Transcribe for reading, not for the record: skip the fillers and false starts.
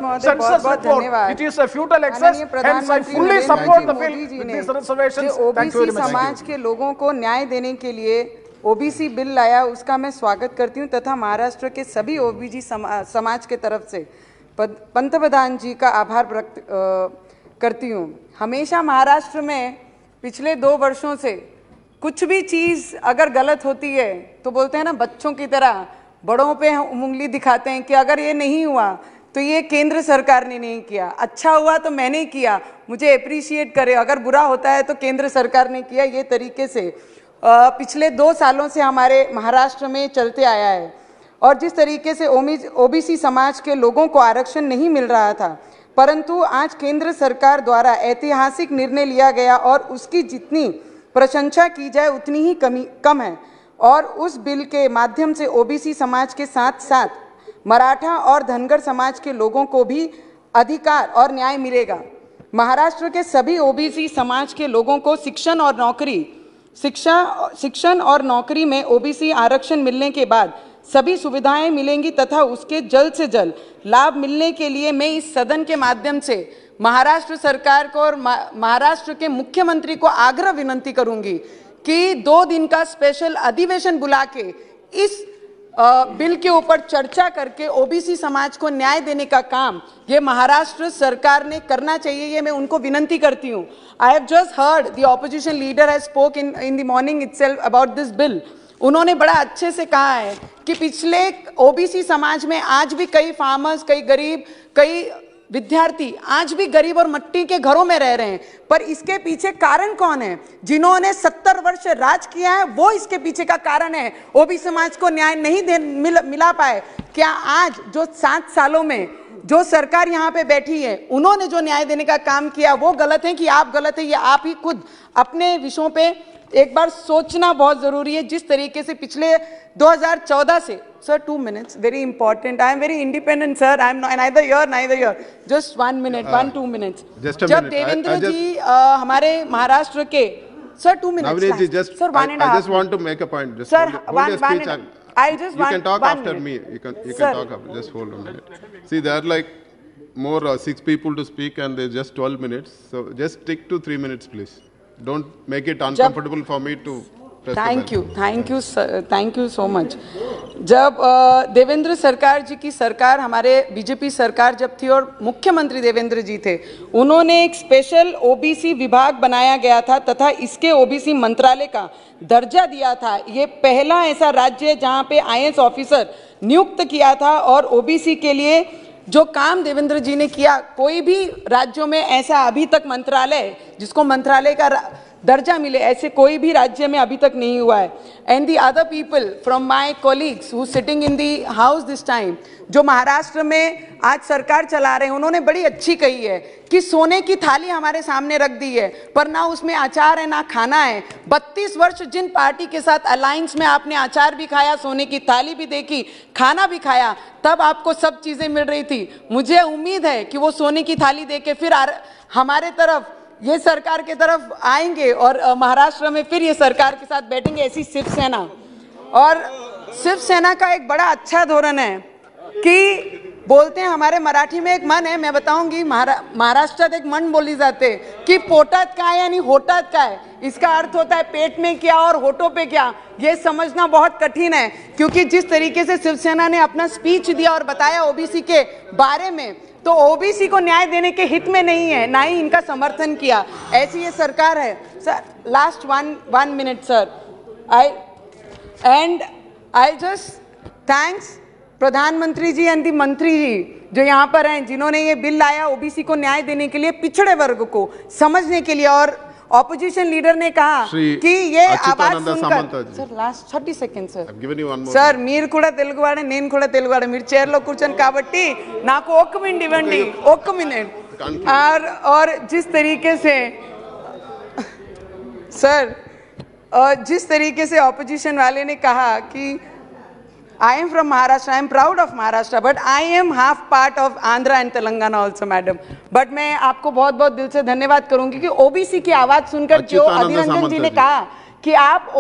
महोदय, बहुत-बहुत धन्यवाद। It is a futile exercise, hence I fully support the bill with these reservations. Thank you very much. समाज के लोगों को न्याय देने के लिए ओबीसी बिल लाया, उसका मैं स्वागत करती हूं तथा महाराष्ट्र के सभी ओबीसी समाज के तरफ से पंतप्रधान जी का आभार व्यक्त करती हूं। हमेशा महाराष्ट्र में पिछले 2 वर्षों से कुछ भी चीज़ अगर गलत होती है तो बोलते हैं ना, बच्चों की तरह बड़ों पे उंगली दिखाते हैं कि अगर ये नहीं हुआ तो ये केंद्र सरकार ने नहीं किया, अच्छा हुआ तो मैंने किया, मुझे अप्रिशिएट करे, अगर बुरा होता है तो केंद्र सरकार ने किया। ये तरीके से पिछले 2 सालों से हमारे महाराष्ट्र में चलते आया है। और जिस तरीके से ओबीसी समाज के लोगों को आरक्षण नहीं मिल रहा था, परंतु आज केंद्र सरकार द्वारा ऐतिहासिक निर्णय लिया गया और उसकी जितनी प्रशंसा की जाए उतनी ही कम है। और उस बिल के माध्यम से ओबीसी समाज के साथ साथ मराठा और धनगर समाज के लोगों को भी अधिकार और न्याय मिलेगा। महाराष्ट्र के सभी ओबीसी समाज के लोगों को शिक्षण और नौकरी में ओबीसी आरक्षण मिलने के बाद सभी सुविधाएं मिलेंगी तथा उसके जल्द से जल्द लाभ मिलने के लिए मैं इस सदन के माध्यम से महाराष्ट्र सरकार को और महाराष्ट्र के मुख्यमंत्री को आग्रह विनंती करूंगी कि 2 दिन का स्पेशल अधिवेशन बुला के इस बिल के ऊपर चर्चा करके ओबीसी समाज को न्याय देने का काम ये महाराष्ट्र सरकार ने करना चाहिए। ये मैं उनको विनंती करती हूँ। I have just heard the opposition leader has spoke in the morning itself about this bill. उन्होंने बड़ा अच्छे से कहा है कि पिछले ओबीसी समाज में आज भी कई फार्मर्स, कई गरीब, कई विद्यार्थी आज भी गरीब और मिट्टी के घरों में रह रहे हैं। पर इसके पीछे कारण कौन है? जिन्होंने 70 वर्ष राज किया है वो इसके पीछे का कारण है। ओबीसी समाज को न्याय नहीं मिला पाए। क्या आज जो 7 सालों में जो सरकार यहाँ पे बैठी है उन्होंने जो न्याय देने का काम किया वो गलत है कि आप गलत है? ये आप ही खुद अपने विषयों पे एक बार सोचना बहुत जरूरी है। जिस तरीके से पिछले 2014 से Sir, 2 minutes, very important. I am very independent, sir. I am neither here. Just 1 minute, 1-2 minutes. Just a जब minute. देवेंद्र जी हमारे महाराष्ट्र के Sir, 2 minutes. Navneet ji, just sir, 1.5. I just want to make a point. Just sir, hold your speech. I'll just you can talk after minute. me. You can talk after. Just hold a minute. See, there are like more 6 people to speak, and there's just 12 minutes. So just stick to 3 minutes, please. Don't make it uncomfortable for me to. Thank you so much. जब देवेंद्र सरकार जी की सरकार, हमारे BJP सरकार जब थी और मुख्यमंत्री देवेंद्र जी थे, उन्होंने एक स्पेशल ओबीसी विभाग बनाया गया था तथा इसके ओबीसी मंत्रालय का दर्जा दिया था। ये पहला ऐसा राज्य है जहां पे आईएएस ऑफिसर नियुक्त किया था। और ओबीसी के लिए जो काम देवेंद्र जी ने किया, कोई भी राज्यों में ऐसा अभी तक मंत्रालय जिसको मंत्रालय का दर्जा मिले, ऐसे कोई भी राज्य में अभी तक नहीं हुआ है। And the other people from my colleagues who sitting in the house this time, जो महाराष्ट्र में आज सरकार चला रहे हैं, उन्होंने बड़ी अच्छी कही है कि सोने की थाली हमारे सामने रख दी है पर ना उसमें अचार है ना खाना है। 32 वर्ष जिन पार्टी के साथ अलायंस में आपने अचार भी खाया, सोने की थाली भी देखी, खाना भी खाया, तब आपको सब चीजें मिल रही थी। मुझे उम्मीद है कि वो सोने की थाली देके फिर हमारे तरफ, ये सरकार की तरफ आएंगे और महाराष्ट्र में फिर ये सरकार के साथ बैठेंगे। ऐसी शिवसेना, और शिवसेना का एक बड़ा अच्छा धोरण है कि बोलते हैं, हमारे मराठी में एक मन है, मैं बताऊंगी, महाराष्ट्रात एक मन बोली जाते कि पोटात काय यानी होटात काय। इसका अर्थ होता है पेट में क्या और होठों पे क्या। ये समझना बहुत कठिन है क्योंकि जिस तरीके से शिवसेना ने अपना स्पीच दिया और बताया ओबीसी के बारे में, तो ओबीसी को न्याय देने के हित में नहीं है, ना ही इनका समर्थन किया। ऐसी ये सरकार है। Sir, last one minute sir, I just thanks प्रधानमंत्री जी एंड दी मंत्री जी जो यहाँ पर हैं, जिन्होंने ये बिल लाया ओबीसी को न्याय देने के लिए, पिछड़े वर्ग को समझने के लिए। और ऑपोजिशन लीडर ने कहा कि ये आवाज सुनकर, सर लास्ट 30 सेकंड सर మీరు కూడా తెలుగువాడే నేను కూడా తెలుగువాడే మీరు చైర్ లో కూర్చొని కాబట్టి నాకు ఒక్క మినిట్ ఇవ్వండి, ఒక్క మినిట్। और जिस तरीके से सर, जिस तरीके से ऑपोजिशन वाले ने कहा कि I am from Maharashtra, I am proud of Maharashtra, but I am half part of Andhra and Telangana also, madam. But मैं आपको बहुत बहुत दिल से धन्यवाद करूंगी कि ओबीसी की आवाज सुनकर जो अधीर रंजन जी ने कहा कि आप